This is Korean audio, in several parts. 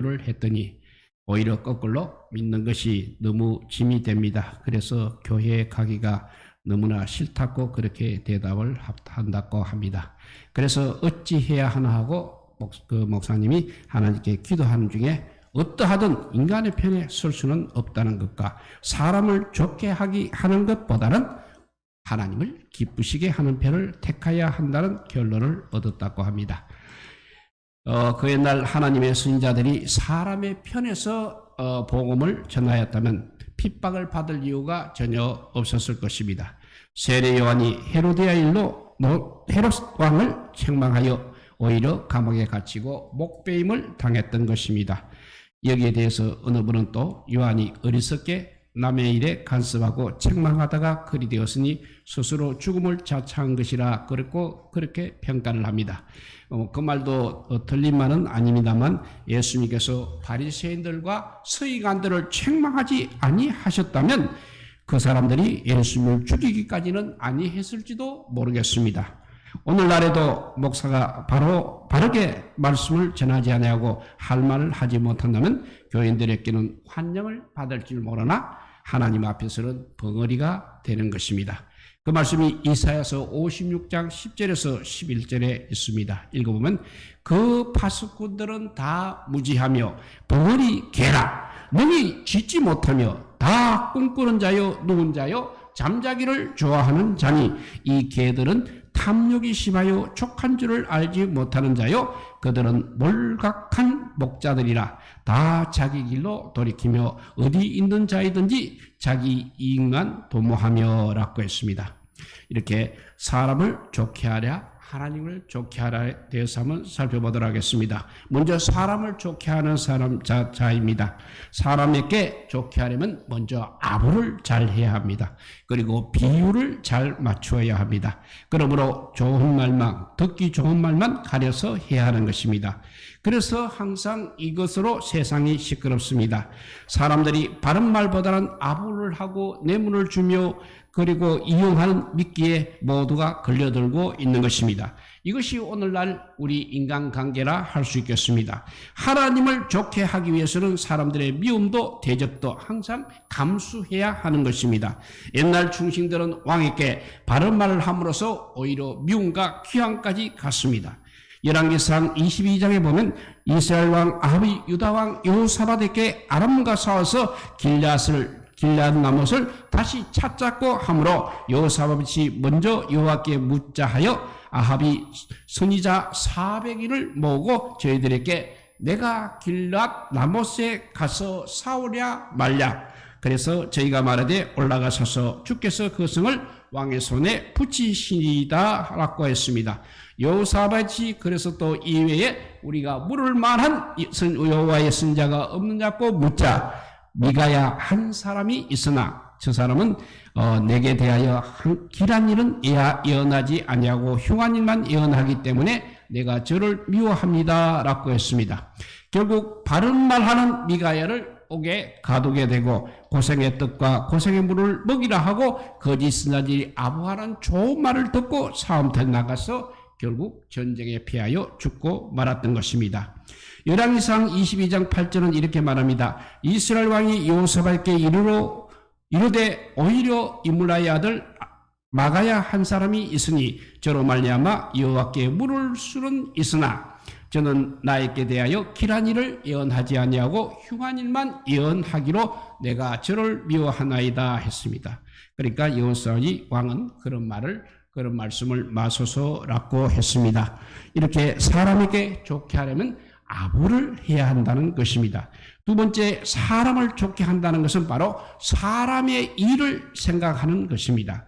를 했더니 오히려 거꾸로 믿는 것이 너무 짐이 됩니다. 그래서 교회에 가기가 너무나 싫다고 그렇게 대답을 한다고 합니다. 그래서 어찌해야 하나 하고 그 목사님이 하나님께 기도하는 중에 어떠하든 인간의 편에 설 수는 없다는 것과 사람을 좋게 하는 것보다는 하나님을 기쁘시게 하는 편을 택해야 한다는 결론을 얻었다고 합니다. 그 옛날 하나님의 선지자들이 사람의 편에서 복음을 전하였다면 핍박을 받을 이유가 전혀 없었을 것입니다. 세례 요한이 헤로디아 일로 헤롯 왕을 책망하여 오히려 감옥에 갇히고 목배임을 당했던 것입니다. 여기에 대해서 어느 분은 또 요한이 어리석게 남의 일에 간섭하고 책망하다가 그리 되었으니 스스로 죽음을 자처한 것이라 그렇게 평가를 합니다. 그 말도 틀린 말은 아닙니다만 예수님께서 바리새인들과 서기관들을 책망하지 아니하셨다면 그 사람들이 예수님을 죽이기까지는 아니했을지도 모르겠습니다. 오늘날에도 목사가 바르게 말씀을 전하지 아니하고 할 말을 하지 못한다면 교인들에게는 환영을 받을 줄 모르나 하나님 앞에서는 벙어리가 되는 것입니다. 그 말씀이 이사야서 56장 10절에서 11절에 있습니다. 읽어보면 그 파수꾼들은 다 무지하며 벙어리 개라 능히 짖지 못하며 다 꿈꾸는 자요 누운 자요 잠자기를 좋아하는 자니 이 개들은 탐욕이 심하여 족한 줄을 알지 못하는 자요 그들은 몰각한 목자들이라 다 자기 길로 돌이키며 어디 있는 자이든지 자기 이익만 도모하며 라고 했습니다. 이렇게 사람을 좋게 하랴 하나님을 좋게 하랴에 대해서 한번 살펴보도록 하겠습니다. 먼저 사람을 좋게 하는 자입니다. 사람에게 좋게 하려면 먼저 아부를 잘 해야 합니다. 그리고 비유를 잘 맞추어야 합니다. 그러므로 좋은 말만, 듣기 좋은 말만 가려서 해야 하는 것입니다. 그래서 항상 이것으로 세상이 시끄럽습니다. 사람들이 바른 말보다는 아부를 하고 뇌물을 주며 그리고 이용하는 미끼에 모두가 걸려들고 있는 것입니다. 이것이 오늘날 우리 인간관계라 할 수 있겠습니다. 하나님을 좋게 하기 위해서는 사람들의 미움도 대적도 항상 감수해야 하는 것입니다. 옛날 충신들은 왕에게 바른 말을 함으로써 오히려 미움과 귀환까지 갔습니다. 열왕기상 22장에 보면 이스라엘 왕 아합이 유다 왕 여호사밧에게 아람과 싸워서 길앗 나못을 다시 찾잡고 함으로 여호사밧이 먼저 여호와께 묻자 하여 아합이 선지자 400인을 모으고 저희들에게 내가 길앗 나못에 가서 싸우랴 말랴 그래서 저희가 말하되 올라가셔서 주께서 그 성을 왕의 손에 붙이시리다 라고 했습니다. 여호사밧이 그래서 또 이외에 우리가 물을 만한 여호와의 선지자가 없느냐고 묻자 미가야 한 사람이 있으나 저 사람은 내게 대하여 길한 일은 예언하지 아니하고 흉한 일만 예언하기 때문에 내가 저를 미워합니다 라고 했습니다. 결국 바른 말하는 미가야를 옥에 가두게 되고 고생의 떡과 고생의 물을 먹이라 하고 거짓 선지자들이 아부하는 좋은 말을 듣고 싸움터에 나가서 결국 전쟁에 피하여 죽고 말았던 것입니다. 열왕기상 22장 8절은 이렇게 말합니다. 이스라엘 왕이 여호사밧에게 이르되 오히려 이물라의 아들 마가야 한 사람이 있으니 저로 말미암아 여호와께 물을 수는 있으나 저는 나에게 대하여 길한 일을 예언하지 아니하고 흉한 일만 예언하기로 내가 저를 미워하나이다 했습니다. 그러니까 여호사밧이 왕은 그런 말씀을 마소서라고 했습니다. 이렇게 사람에게 좋게 하려면 아부를 해야 한다는 것입니다. 두 번째, 사람을 좋게 한다는 것은 바로 사람의 일을 생각하는 것입니다.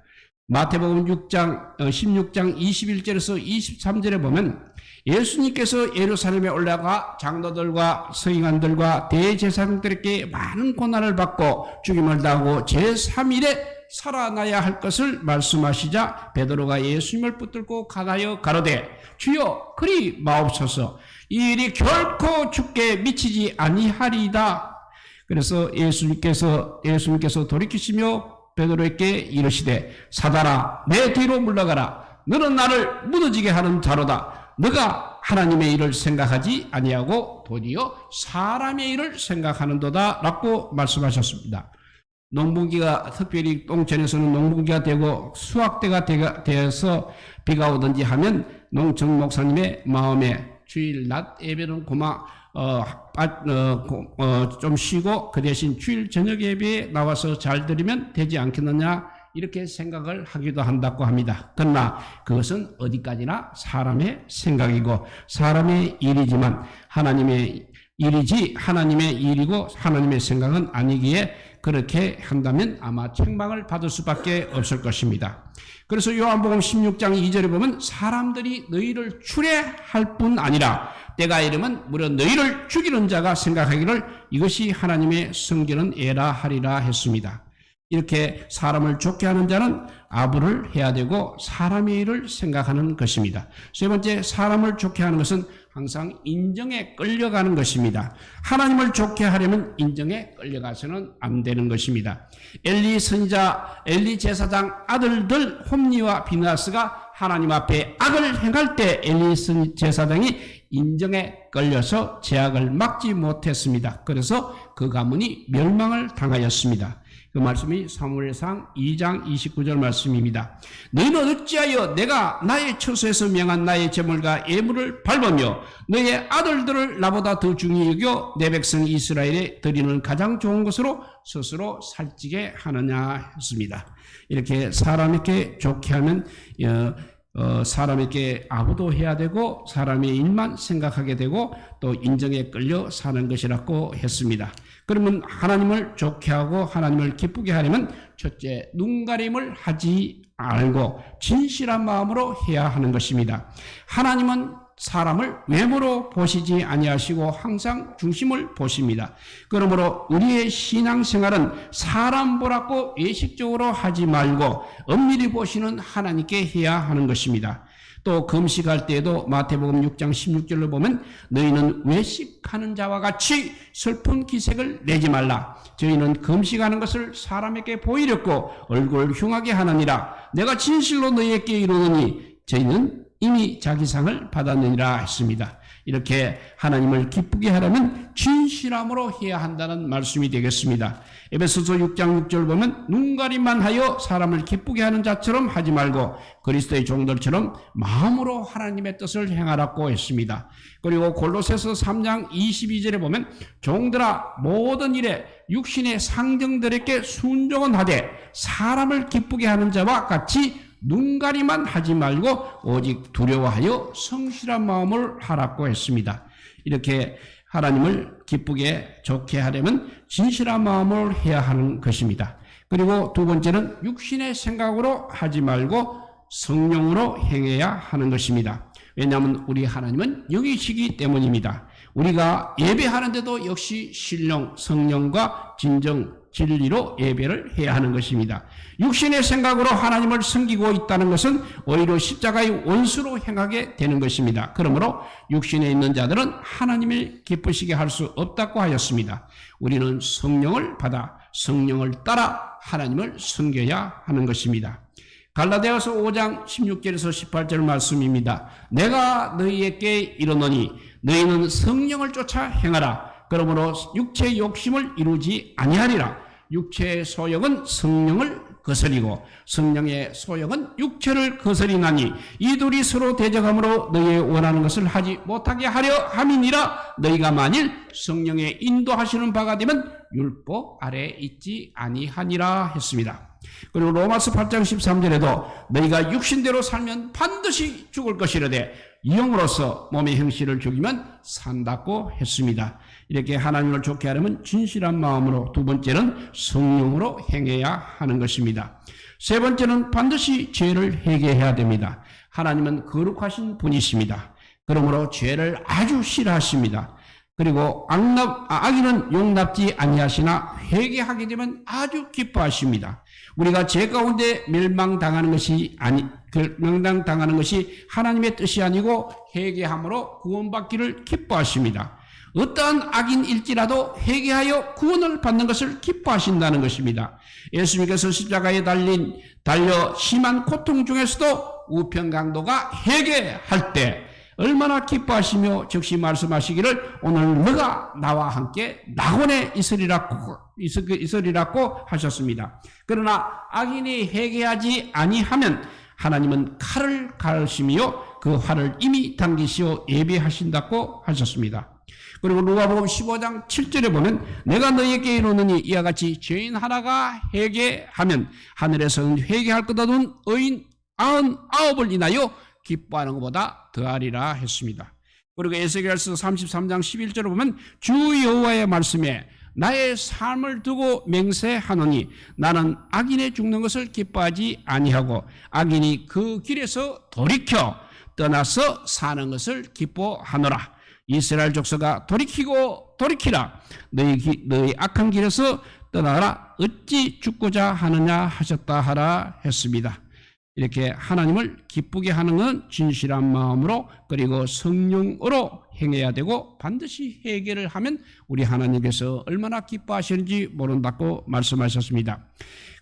마태복음 16장 21절에서 23절에 보면 예수님께서 예루살렘에 올라가 장로들과 서기관들과 대제사장들에게 많은 고난을 받고 죽임을 당하고 제3일에 살아나야 할 것을 말씀하시자 베드로가 예수님을 붙들고 가나여 가로되 주여 그리 마옵소서 이 일이 결코 죽게 미치지 아니하리이다. 그래서 예수님께서 돌이키시며 베드로에게 이르시되 사단아 내 뒤로 물러가라. 너는 나를 무너지게 하는 자로다. 너가 하나님의 일을 생각하지 아니하고 도리어 사람의 일을 생각하는도다라고 말씀하셨습니다. 농분기가 특별히 똥천에서는 농분기가 되고 수확대가 되어서 비가 오든지 하면 농청 목사님의 마음에 주일 낮 예배는 좀 쉬고 그 대신 주일 저녁 예배에 나와서 잘 드리면 되지 않겠느냐 이렇게 생각을 하기도 한다고 합니다. 그러나 그것은 어디까지나 사람의 생각이고 사람의 일이지만 하나님의 일이지 하나님의 일이고 하나님의 생각은 아니기에 그렇게 한다면 아마 책망을 받을 수밖에 없을 것입니다. 그래서 요한복음 16장 2절에 보면 사람들이 너희를 추례할 뿐 아니라 때가 이르면 무려 너희를 죽이는 자가 생각하기를 이것이 하나님의 성기는 에라 하리라 했습니다. 이렇게 사람을 좋게 하는 자는 아부를 해야 되고 사람의 일을 생각하는 것입니다. 세 번째, 사람을 좋게 하는 것은 항상 인정에 끌려가는 것입니다. 하나님을 좋게 하려면 인정에 끌려가서는 안 되는 것입니다. 엘리 선지자, 엘리 제사장 아들들 홈니와 비나스가 하나님 앞에 악을 행할 때 엘리 제사장이 인정에 끌려서 제약을 막지 못했습니다. 그래서 그 가문이 멸망을 당하였습니다. 그 말씀이 사무엘상 2장 29절 말씀입니다. 너희는 어찌하여 내가 나의 처소에서 명한 나의 제물과 예물을 밟으며 너의 아들들을 나보다 더 중히 여겨 내 백성 이스라엘에 드리는 가장 좋은 것으로 스스로 살찌게 하느냐 했습니다. 이렇게 사람에게 좋게 하면 사람에게 아부도 해야 되고 사람의 일만 생각하게 되고 또 인정에 끌려 사는 것이라고 했습니다. 그러면 하나님을 좋게 하고 하나님을 기쁘게 하려면 첫째, 눈가림을 하지 말고 진실한 마음으로 해야 하는 것입니다. 하나님은 사람을 외모로 보시지 아니하시고 항상 중심을 보십니다. 그러므로 우리의 신앙생활은 사람 보라고 외식적으로 하지 말고 엄밀히 보시는 하나님께 해야 하는 것입니다. 또 금식할 때에도 마태복음 6장 16절로 보면 너희는 외식하는 자와 같이 슬픈 기색을 내지 말라. 저희는 금식하는 것을 사람에게 보이렸고 얼굴을 흉하게 하느니라. 내가 진실로 너희에게 이르노니 저희는 이미 자기 상을 받았느니라 했습니다. 이렇게 하나님을 기쁘게 하려면 진실함으로 해야 한다는 말씀이 되겠습니다. 에베소서 6장 6절 보면 눈가림만 하여 사람을 기쁘게 하는 자처럼 하지 말고 그리스도의 종들처럼 마음으로 하나님의 뜻을 행하라고 했습니다. 그리고 골로새서 3장 22절에 보면 종들아 모든 일에 육신의 상정들에게 순종은 하되 사람을 기쁘게 하는 자와 같이 눈가리만 하지 말고 오직 두려워하여 성실한 마음을 하라고 했습니다. 이렇게 하나님을 기쁘게 좋게 하려면 진실한 마음을 해야 하는 것입니다. 그리고 두 번째는 육신의 생각으로 하지 말고 성령으로 행해야 하는 것입니다. 왜냐하면 우리 하나님은 영이시기 때문입니다. 우리가 예배하는데도 역시 신령, 성령과 진정, 진리로 예배를 해야 하는 것입니다. 육신의 생각으로 하나님을 섬기고 있다는 것은 오히려 십자가의 원수로 행하게 되는 것입니다. 그러므로 육신에 있는 자들은 하나님을 기쁘시게 할 수 없다고 하였습니다. 우리는 성령을 받아 성령을 따라 하나님을 섬겨야 하는 것입니다. 갈라디아서 5장 16절에서 18절 말씀입니다. 내가 너희에게 이르노니 너희는 성령을 쫓아 행하라. 그러므로 육체의 욕심을 이루지 아니하리라. 육체의 소욕은 성령을 거스리고 성령의 소욕은 육체를 거스리나니 이 둘이 서로 대적함으로 너희의 원하는 것을 하지 못하게 하려 함이니라. 너희가 만일 성령의 인도하시는 바가 되면 율법 아래에 있지 아니하니라 했습니다. 그리고 로마서 8장 13절에도 너희가 육신대로 살면 반드시 죽을 것이라되 영으로서 몸의 형식을 죽이면 산다고 했습니다. 이렇게 하나님을 좋게 하려면 진실한 마음으로, 두 번째는 성령으로 행해야 하는 것입니다. 세 번째는 반드시 죄를 회개해야 됩니다. 하나님은 거룩하신 분이십니다. 그러므로 죄를 아주 싫어하십니다. 그리고 악인은 용납지 아니하시나 회개하게 되면 아주 기뻐하십니다. 우리가 죄 가운데 멸망당하는 것이 하나님의 뜻이 아니고 회개함으로 구원받기를 기뻐하십니다. 어떠한 악인일지라도 회개하여 구원을 받는 것을 기뻐하신다는 것입니다. 예수님께서 십자가에 달려 심한 고통 중에서도 우편 강도가 회개할 때 얼마나 기뻐하시며 즉시 말씀하시기를 오늘 너가 나와 함께 낙원에 있으리라고 하셨습니다. 그러나 악인이 회개하지 아니하면 하나님은 칼을 가르시며 그 활을 이미 당기시어 예비하신다고 하셨습니다. 그리고 누가복음 15장 7절에 보면 내가 너희에게 이르노니 이와 같이 죄인 하나가 회개하면 하늘에서는 회개할 것 없는 의인 99을 인하여 기뻐하는 것보다 더하리라 했습니다. 그리고 에스겔서 33장 11절에 보면 주 여호와의 말씀에 나의 삶을 두고 맹세하노니 나는 악인의 죽는 것을 기뻐하지 아니하고 악인이 그 길에서 돌이켜 떠나서 사는 것을 기뻐하노라. 이스라엘 족속아 돌이키라. 너희 악한 길에서 떠나라. 어찌 죽고자 하느냐 하셨다 하라 했습니다. 이렇게 하나님을 기쁘게 하는 건 진실한 마음으로 그리고 성령으로 행해야 되고 반드시 회개를 하면 우리 하나님께서 얼마나 기뻐하시는지 모른다고 말씀하셨습니다.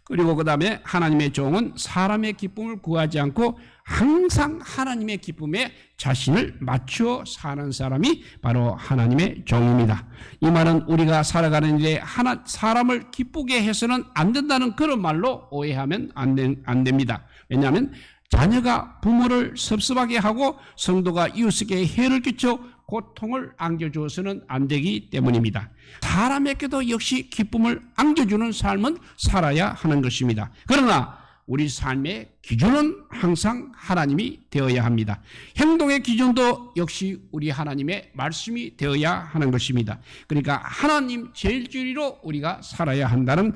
그리고 그 다음에 하나님의 종은 사람의 기쁨을 구하지 않고 항상 하나님의 기쁨에 자신을 맞추어 사는 사람이 바로 하나님의 종입니다. 이 말은 우리가 살아가는 일에 사람을 기쁘게 해서는 안 된다는 그런 말로 오해하면 안 됩니다. 왜냐하면 자녀가 부모를 섭섭하게 하고 성도가 이웃에게 해를 끼쳐 고통을 안겨주어서는 안 되기 때문입니다. 사람에게도 역시 기쁨을 안겨주는 삶은 살아야 하는 것입니다. 그러나 우리 삶의 기준은 항상 하나님이 되어야 합니다. 행동의 기준도 역시 우리 하나님의 말씀이 되어야 하는 것입니다. 그러니까 하나님 제일주의로 우리가 살아야 한다는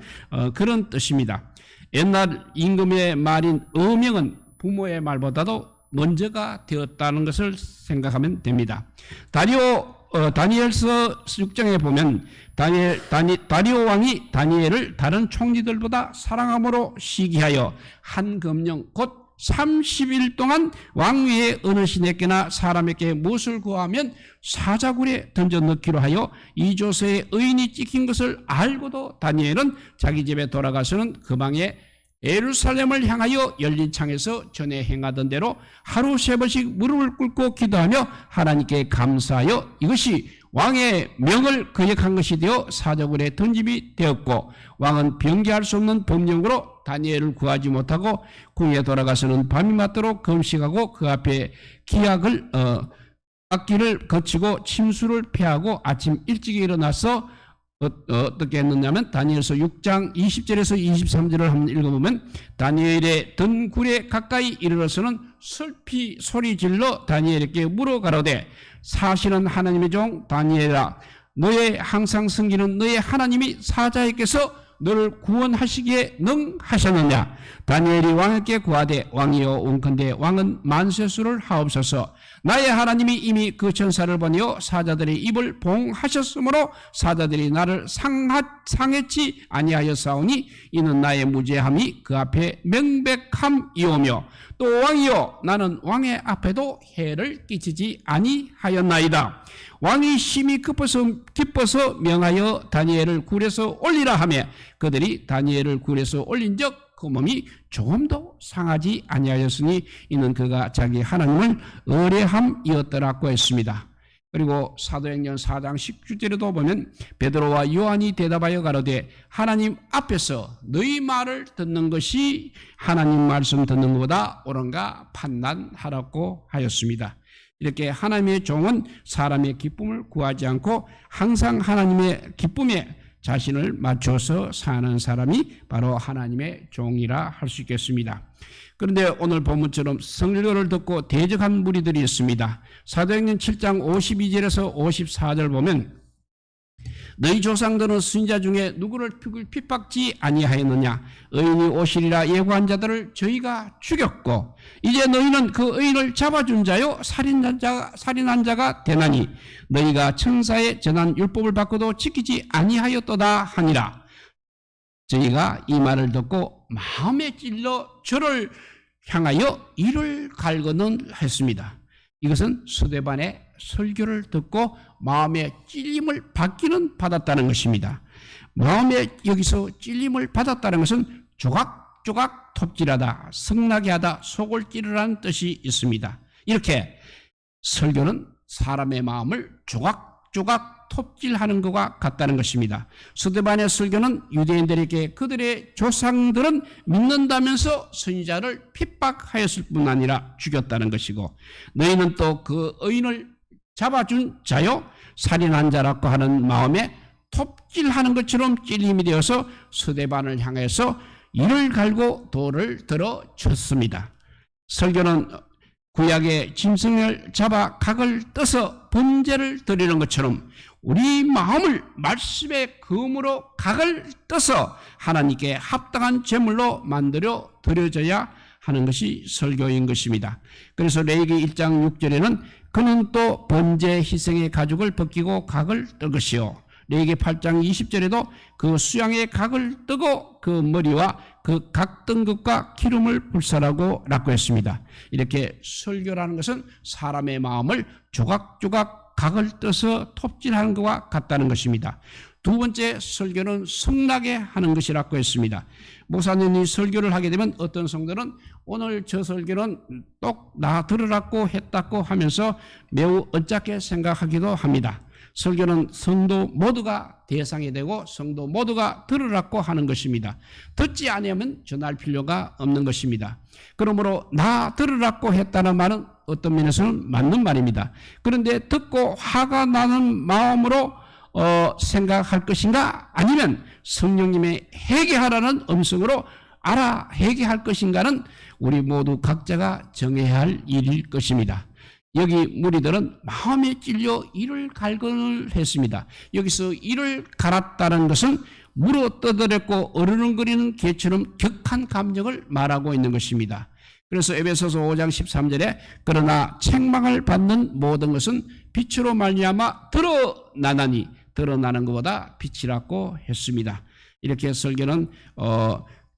그런 뜻입니다. 옛날 임금의 말인 어명은 부모의 말보다도 먼저가 되었다는 것을 생각하면 됩니다. 다니엘서 6장에 보면 다리오 왕이 다니엘을 다른 총리들보다 사랑함으로 시기하여 한 금령 곧 30일 동안 왕위에 어느 신에게나 사람에게 무엇을 구하면 사자굴에 던져 넣기로 하여 이 조서에 의인이 찍힌 것을 알고도 다니엘은 자기 집에 돌아가서는 그 방에 예루살렘을 향하여 열린 창에서 전에 행하던 대로 하루 3번씩 무릎을 꿇고 기도하며 하나님께 감사하여 이것이 왕의 명을 거역한 것이 되어 사자굴에 던짐이 되었고 왕은 변개할 수 없는 법령으로 다니엘을 구하지 못하고 궁에 돌아가서는 밤이 맞도록 금식하고 그 앞에 기약을 악기를 거치고 침수를 패하고 아침 일찍 일어나서 어떻게 했느냐면 다니엘서 6장 20절에서 23절을 한번 읽어보면 다니엘의 등굴에 가까이 이르러서는 슬피 소리 질러 다니엘에게 물어 가로되 사실은 하나님의 종 다니엘아 너의 항상 섬기는 너의 하나님이 사자에게서 너를 구원하시기에 능하셨느냐. 다니엘이 왕에게 구하되 왕이여 원컨대 왕은 만세수를 하옵소서. 나의 하나님이 이미 그 천사를 보내어 사자들의 입을 봉하셨으므로 사자들이 나를 상해치 아니하였사오니 이는 나의 무죄함이 그 앞에 명백함이오며 또 왕이여 나는 왕의 앞에도 해를 끼치지 아니하였나이다. 왕이 심히 기뻐서 명하여 다니엘을 굴에서 올리라 하며 그들이 다니엘을 굴에서 올린 적 그 몸이 조금도 상하지 아니하였으니 이는 그가 자기 하나님을 의뢰함이었더라고 했습니다. 그리고 사도행전 4장 19절에도 보면 베드로와 요한이 대답하여 가로되 하나님 앞에서 너희 말을 듣는 것이 하나님 말씀 듣는 것보다 옳은가 판단하라고 하였습니다. 이렇게 하나님의 종은 사람의 기쁨을 구하지 않고 항상 하나님의 기쁨에 자신을 맞춰서 사는 사람이 바로 하나님의 종이라 할 수 있겠습니다. 그런데 오늘 본문처럼 설교를 듣고 대적한 무리들이 있습니다. 사도행전 7장 52절에서 54절 보면 너희 조상들은 선지자 중에 누구를 핍박지 아니하였느냐. 의인이 오시리라 예고한 자들을 저희가 죽였고 이제 너희는 그 의인을 잡아준 자요 살인한 자가 되나니 너희가 천사의 전한 율법을 받고도 지키지 아니하였도다 하니라. 저희가 이 말을 듣고 마음에 찔러 저를 향하여 이를 갈거는 했습니다. 이것은 스데반의 설교를 듣고 마음의 찔림을 받았다는 것입니다. 마음에 여기서 찔림을 받았다는 것은 조각조각 톱질하다, 성나게 하다, 속을 찌르라는 뜻이 있습니다. 이렇게 설교는 사람의 마음을 조각조각 톱질하는 것과 같다는 것입니다. 스데반의 설교는 유대인들에게 그들의 조상들은 믿는다면서 선지자를 핍박하였을 뿐 아니라 죽였다는 것이고, 너희는 또 그 의인을 잡아준 자요 살인한 자라고 하는 마음에 톱질하는 것처럼 찔림이 되어서 스데반을 향해서 이를 갈고 돌을 들어 쳤습니다. 설교는 구약의 짐승을 잡아 각을 떠서 번제를 드리는 것처럼 우리 마음을 말씀의 검으로 각을 떠서 하나님께 합당한 제물로 만들어 드려져야 하는 것이 설교인 것입니다. 그래서 레위기 1장 6절에는 그는 또 번제 희생의 가죽을 벗기고 각을 뜰 것이요, 레위기 8장 20절에도 그 수양의 각을 뜨고 그 머리와 그 각 뜬 것과 기름을 불살하고 라고 했습니다. 이렇게 설교라는 것은 사람의 마음을 조각조각 각을 떠서 톱질하는 것과 같다는 것입니다. 두 번째, 설교는 성나게 하는 것이라고 했습니다. 목사님이 설교를 하게 되면 어떤 성도는 오늘 저 설교는 똑 나 들으라고 했다고 하면서 매우 언짢게 생각하기도 합니다. 설교는 성도 모두가 대상이 되고 성도 모두가 들으라고 하는 것입니다. 듣지 않으면 전할 필요가 없는 것입니다. 그러므로 나 들으라고 했다는 말은 어떤 면에서는 맞는 말입니다. 그런데 듣고 화가 나는 마음으로 생각할 것인가, 아니면 성령님의 회개하라는 음성으로 알아 회개할 것인가는 우리 모두 각자가 정해야 할 일일 것입니다. 여기 무리들은 마음에 찔려 이를 갈근을 했습니다. 여기서 이를 갈았다는 것은 물어 떠들었고 어르렁거리는 개처럼 격한 감정을 말하고 있는 것입니다. 그래서 에베소서 5장 13절에 그러나 책망을 받는 모든 것은 빛으로 말미암아 드러나나니, 드러나는 것보다 빛이라고 했습니다. 이렇게 설교는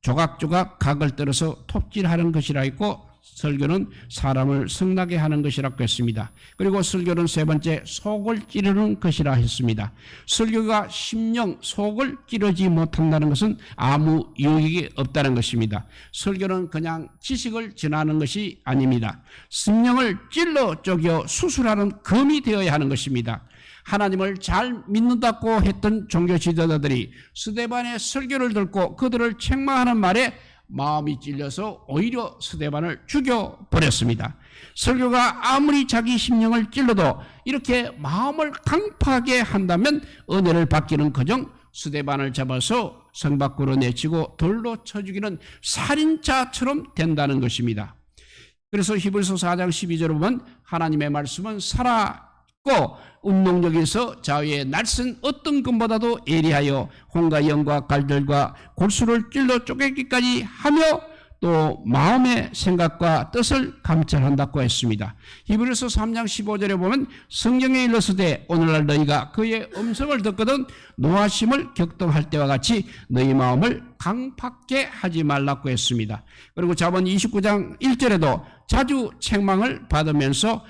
조각조각 각을 떨어서 톱질하는 것이라 했고, 설교는 사람을 성나게 하는 것이라고 했습니다. 그리고 설교는 세 번째, 속을 찌르는 것이라 했습니다. 설교가 심령, 속을 찌르지 못한다는 것은 아무 유익이 없다는 것입니다. 설교는 그냥 지식을 전하는 것이 아닙니다. 심령을 찔러 쪼개 수술하는 검이 되어야 하는 것입니다. 하나님을 잘 믿는다고 했던 종교 지도자들이 스데반의 설교를 듣고 그들을 책망하는 말에 마음이 찔려서 오히려 스데반을 죽여버렸습니다. 설교가 아무리 자기 심령을 찔러도 이렇게 마음을 강팍하게 한다면 은혜를 받기는커녕 스데반을 잡아서 성 밖으로 내치고 돌로 쳐 죽이는 살인자처럼 된다는 것입니다. 그래서 히브리서 4장 12절을 보면 하나님의 말씀은 살아있고 운동력에서 자위의 날선 어떤 금보다도 예리하여 홍과 영과 갈들과 골수를 찔러 쪼개기까지 하며 또 마음의 생각과 뜻을 감찰한다고 했습니다. 히브리서 3장 15절에 보면 성경에 일렀으되 오늘날 너희가 그의 음성을 듣거든 노하심을 격동할 때와 같이 너희 마음을 강팍게 하지 말라고 했습니다. 그리고 자본 29장 1절에도 자주 책망을 받으면서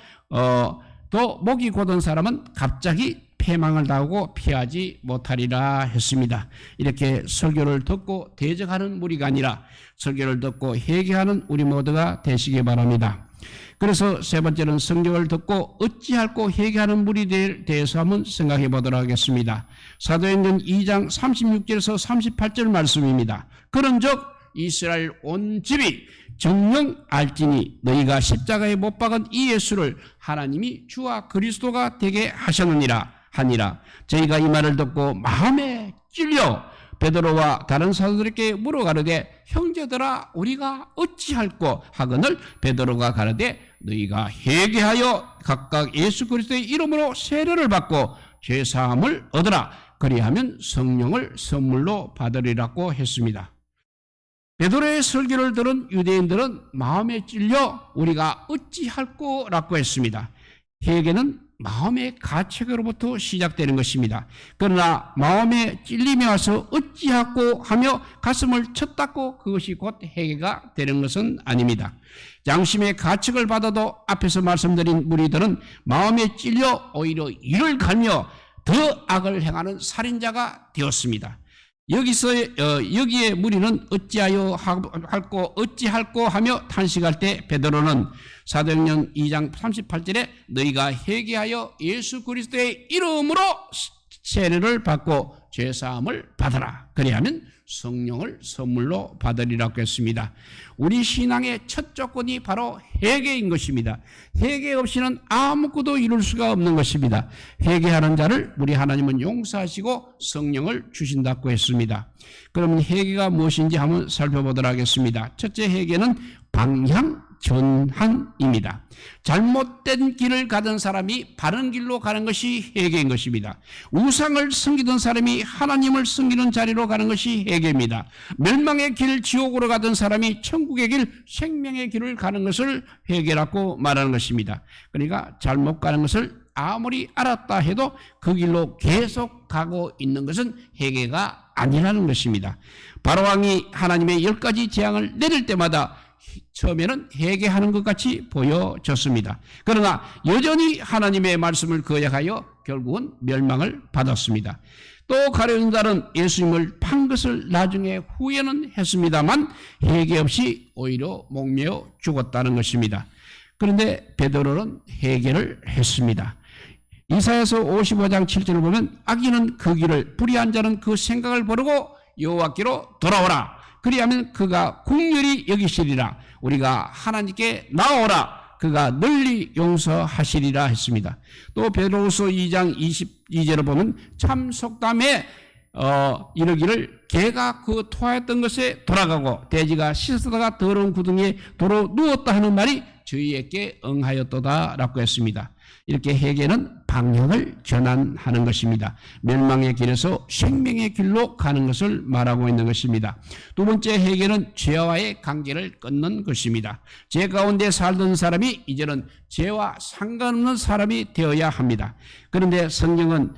또 목이 곧은 사람은 갑자기 패망을 당하고 피하지 못하리라 했습니다. 이렇게 설교를 듣고 대적하는 무리가 아니라 설교를 듣고 회개하는 우리 모두가 되시기 바랍니다. 그래서 세 번째는 성경을 듣고 어찌할꼬 회개하는 무리들에 대해서 한번 생각해 보도록 하겠습니다. 사도행전 2장 36절에서 38절 말씀입니다. 그런즉 이스라엘 온 집이 정녕 알지니 너희가 십자가에 못 박은 이 예수를 하나님이 주와 그리스도가 되게 하셨느니라 하니라. 저희가 이 말을 듣고 마음에 찔려 베드로와 다른 사도들에게 물어가르되 형제들아 우리가 어찌할꼬 하거늘 베드로가 가르되 너희가 회개하여 각각 예수 그리스도의 이름으로 세례를 받고 죄사함을 얻으라. 그리하면 성령을 선물로 받으리라고 했습니다. 베드로의 설교를 들은 유대인들은 마음에 찔려 우리가 어찌할꼬라고 했습니다. 회개는 마음의 가책으로부터 시작되는 것입니다. 그러나 마음에 찔림이 와서 어찌할꼬 하며 가슴을 쳤다고 그것이 곧 회개가 되는 것은 아닙니다. 양심의 가책을 받아도 앞에서 말씀드린 무리들은 마음에 찔려 오히려 이를 갈며 더 악을 행하는 살인자가 되었습니다. 여기서 여기에 무리는 어찌할꼬 하며 탄식할 때 베드로는 사도행전 2장 38절에 너희가 회개하여 예수 그리스도의 이름으로 세례를 받고 죄사함을 받으라. 그리하면 성령을 선물로 받으리라고 했습니다. 우리 신앙의 첫 조건이 바로 회개인 것입니다. 회개 없이는 아무것도 이룰 수가 없는 것입니다. 회개하는 자를 우리 하나님은 용서하시고 성령을 주신다고 했습니다. 그러면 회개가 무엇인지 한번 살펴보도록 하겠습니다. 첫째 회개는 방향 전환입니다. 잘못된 길을 가던 사람이 바른 길로 가는 것이 회개인 것입니다. 우상을 섬기던 사람이 하나님을 섬기는 자리로 가는 것이 회개입니다. 멸망의 길 지옥으로 가던 사람이 천국의 길 생명의 길을 가는 것을 회개라고 말하는 것입니다. 그러니까 잘못 가는 것을 아무리 알았다 해도 그 길로 계속 가고 있는 것은 회개가 아니라는 것입니다. 바로왕이 하나님의 10가지 재앙을 내릴 때마다 처음에는 회개하는 것 같이 보여졌습니다. 그러나 여전히 하나님의 말씀을 거역하여 결국은 멸망을 받았습니다. 또 가룟 유다는 예수님을 판 것을 나중에 후회는 했습니다만 회개 없이 오히려 목매어 죽었다는 것입니다. 그런데 베드로는 회개를 했습니다. 이사야서 55장 7절을 보면 악인은 그 길을 불의한 자는 그 생각을 버리고 여호와께로 돌아오라. 그리하면 그가 긍휼히 여기시리라. 우리가 하나님께 나오라. 그가 널리 용서하시리라 했습니다. 또 베드로후서 2장 22절을 보면 참 속담에 이르기를 개가 그 토하였던 것에 돌아가고 돼지가 씻었다가 더러운 구덩이에 도로 누웠다 하는 말이 저희에게 응하였도다 라고 했습니다. 이렇게 회개는 방향을 전환하는 것입니다. 멸망의 길에서 생명의 길로 가는 것을 말하고 있는 것입니다. 두 번째 회개는 죄와의 관계를 끊는 것입니다. 죄 가운데 살던 사람이 이제는 죄와 상관없는 사람이 되어야 합니다. 그런데 성경은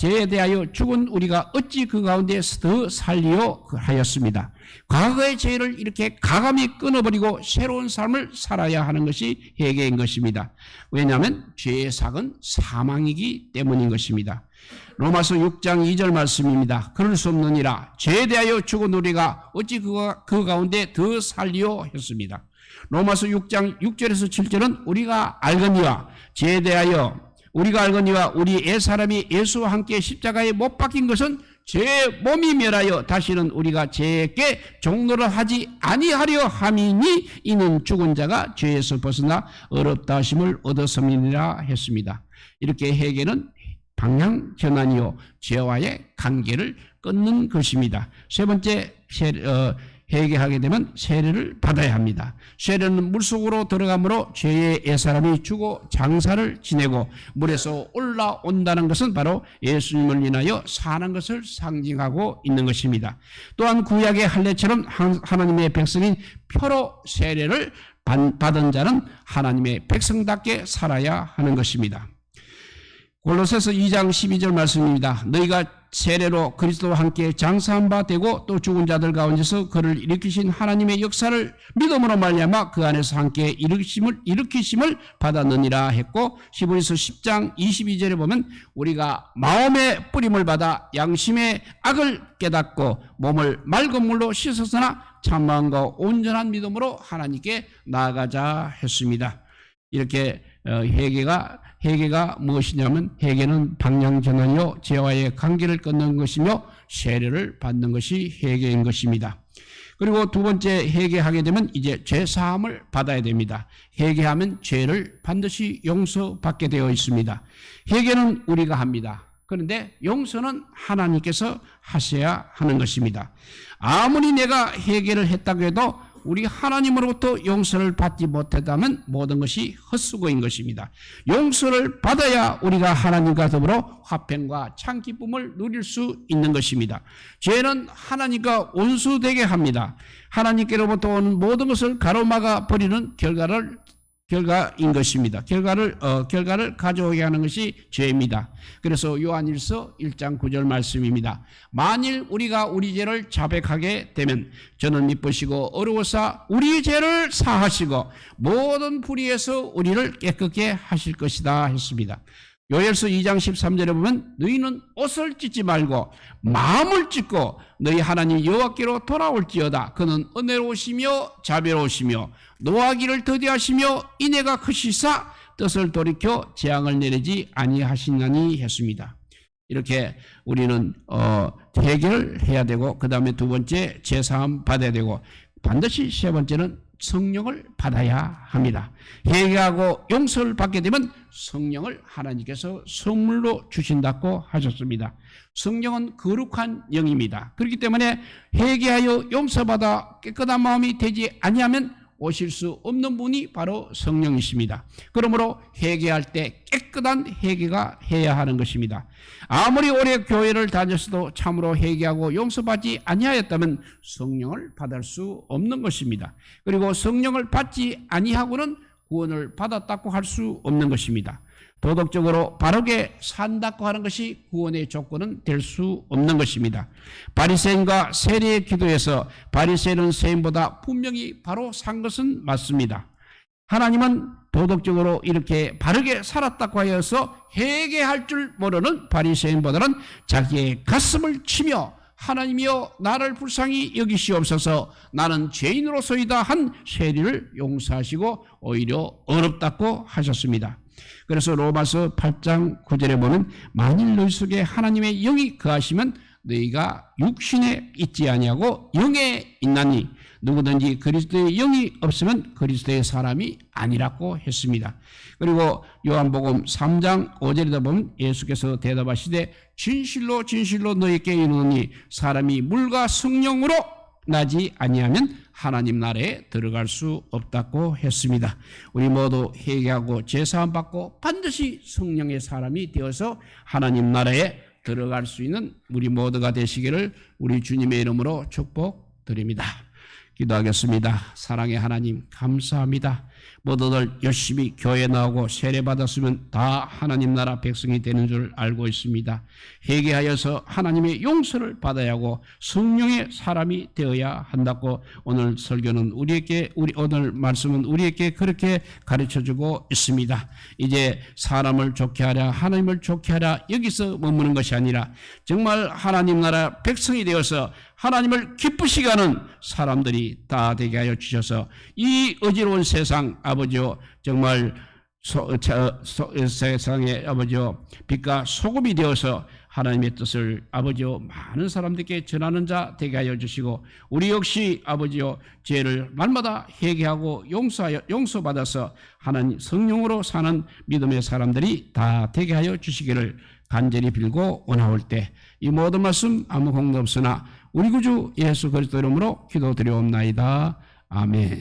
죄에 대하여 죽은 우리가 어찌 그 가운데서 더 살리요 하였습니다. 과거의 죄를 이렇게 가감히 끊어버리고 새로운 삶을 살아야 하는 것이 회개인 것입니다. 왜냐하면 죄의 삭은 사망이기 때문인 것입니다. 로마서 6장 2절 말씀입니다. 그럴 수 없느니라 죄에 대하여 죽은 우리가 어찌 그 가운데 더 살리요 했습니다. 로마서 6장 6절에서 7절은 우리가 알거니와 죄에 대하여 우리가 알거니와 우리 옛사람이 예수와 함께 십자가에 못 박힌 것은 제 몸이 멸하여 다시는 우리가 죄에게 종노를 하지 아니하려 함이니 이는 죽은 자가 죄에서 벗어나 어렵다 하심을 얻었음이니라 했습니다. 이렇게 회개는 방향 전환이요 죄와의 관계를 끊는 것입니다. 세 번째 회개하게 되면 세례를 받아야 합니다. 세례는 물속으로 들어가므로 죄의 옛사람이 죽어 장사를 지내고 물에서 올라온다는 것은 바로 예수님을 인하여 사는 것을 상징하고 있는 것입니다. 또한 구약의 할례처럼 하나님의 백성인 표로 세례를 받은 자는 하나님의 백성답게 살아야 하는 것입니다. 골로새서 2장 12절 말씀입니다. 너희가 세례로 그리스도와 함께 장사한 바 되고 또 죽은 자들 가운데서 그를 일으키신 하나님의 역사를 믿음으로 말미암아 그 안에서 함께 일으키심을 받았느니라 했고 히브리서 10장 22절에 보면 우리가 마음의 뿌림을 받아 양심의 악을 깨닫고 몸을 맑은 물로 씻었으나 참마음과 온전한 믿음으로 하나님께 나아가자 했습니다. 이렇게 회개가 무엇이냐면 회개는 방향 전환이요 죄와의 관계를 끊는 것이며 세례를 받는 것이 회개인 것입니다. 그리고 두 번째 회개하게 되면 이제 죄 사함을 받아야 됩니다. 회개하면 죄를 반드시 용서받게 되어 있습니다. 회개는 우리가 합니다. 그런데 용서는 하나님께서 하셔야 하는 것입니다. 아무리 내가 회개를 했다고 해도 우리 하나님으로부터 용서를 받지 못했다면 모든 것이 헛수고인 것입니다. 용서를 받아야 우리가 하나님과 더불어 화평과 참 기쁨을 누릴 수 있는 것입니다. 죄는 하나님과 원수되게 합니다. 하나님께로부터 온 모든 것을 가로막아 버리는 결과인 것입니다. 결과를 가져오게 하는 것이 죄입니다. 그래서 요한일서 1장 9절 말씀입니다. 만일 우리가 우리 죄를 자백하게 되면 저는 미쁘시고 어려워서 우리 죄를 사하시고 모든 불의에서 우리를 깨끗게 하실 것이다 했습니다. 요엘서 2장 13절에 보면 너희는 옷을 찢지 말고 마음을 찢고 너희 하나님 여호와께로 돌아올지어다. 그는 은혜로우시며 자비로우시며 노하기를 더디하시며 인애가 크시사 뜻을 돌이켜 재앙을 내리지 아니하시나니 했습니다. 이렇게 우리는 해결을 해야 되고, 그 다음에 두 번째 제사함 받아야 되고, 반드시 세 번째는 성령을 받아야 합니다. 회개하고 용서를 받게 되면 성령을 하나님께서 선물로 주신다고 하셨습니다. 성령은 거룩한 영입니다. 그렇기 때문에 회개하여 용서받아 깨끗한 마음이 되지 아니하면 오실 수 없는 분이 바로 성령이십니다. 그러므로 회개할 때 깨끗한 회개가 해야 하는 것입니다. 아무리 오래 교회를 다녔어도 참으로 회개하고 용서받지 아니하였다면 성령을 받을 수 없는 것입니다. 그리고 성령을 받지 아니하고는 구원을 받았다고 할 수 없는 것입니다. 도덕적으로 바르게 산다고 하는 것이 구원의 조건은 될 수 없는 것입니다. 바리새인과 세리의 기도에서 바리새인은 세인보다 분명히 바로 산 것은 맞습니다. 하나님은 도덕적으로 이렇게 바르게 살았다고 하여서 회개할 줄 모르는 바리새인보다는 자기의 가슴을 치며 하나님이여 나를 불쌍히 여기시옵소서, 나는 죄인으로서이다 한 세리를 용서하시고 오히려 어렵다고 하셨습니다. 그래서 로마서 8장 9절에 보면 만일 너희 속에 하나님의 영이 거하시면 너희가 육신에 있지 아니하고 영에 있나니 누구든지 그리스도의 영이 없으면 그리스도의 사람이 아니라고 했습니다. 그리고 요한복음 3장 5절에다 보면 예수께서 대답하시되 진실로 진실로 너희에게 이르노니 사람이 물과 성령으로 나지 아니하면 하나님 나라에 들어갈 수 없다고 했습니다. 우리 모두 회개하고 제사함 받고 반드시 성령의 사람이 되어서 하나님 나라에 들어갈 수 있는 우리 모두가 되시기를 우리 주님의 이름으로 축복드립니다. 기도하겠습니다. 사랑의 하나님 감사합니다. 모두들 열심히 교회 나오고 세례 받았으면 다 하나님 나라 백성이 되는 줄 알고 있습니다. 회개하여서 하나님의 용서를 받아야 하고 성령의 사람이 되어야 한다고 오늘 설교는 오늘 말씀은 우리에게 그렇게 가르쳐주고 있습니다. 이제 사람을 좋게 하랴 하나님을 좋게 하랴 여기서 머무는 것이 아니라 정말 하나님 나라 백성이 되어서 하나님을 기쁘시게 하는 사람들이 다 되게 하여 주셔서 이 어지러운 세상 아버지요 정말 세상의 아버지요 빛과 소금이 되어서 하나님의 뜻을 아버지요 많은 사람들께 전하는 자 되게 하여 주시고 우리 역시 아버지요 죄를 날마다 회개하고 용서받아서 하나님 성령으로 사는 믿음의 사람들이 다 되게 하여 주시기를 간절히 빌고 원하올 때 이 모든 말씀 아무 공도 없으나 우리 구주 예수 그리스도 이름으로 기도드리옵나이다. 아멘.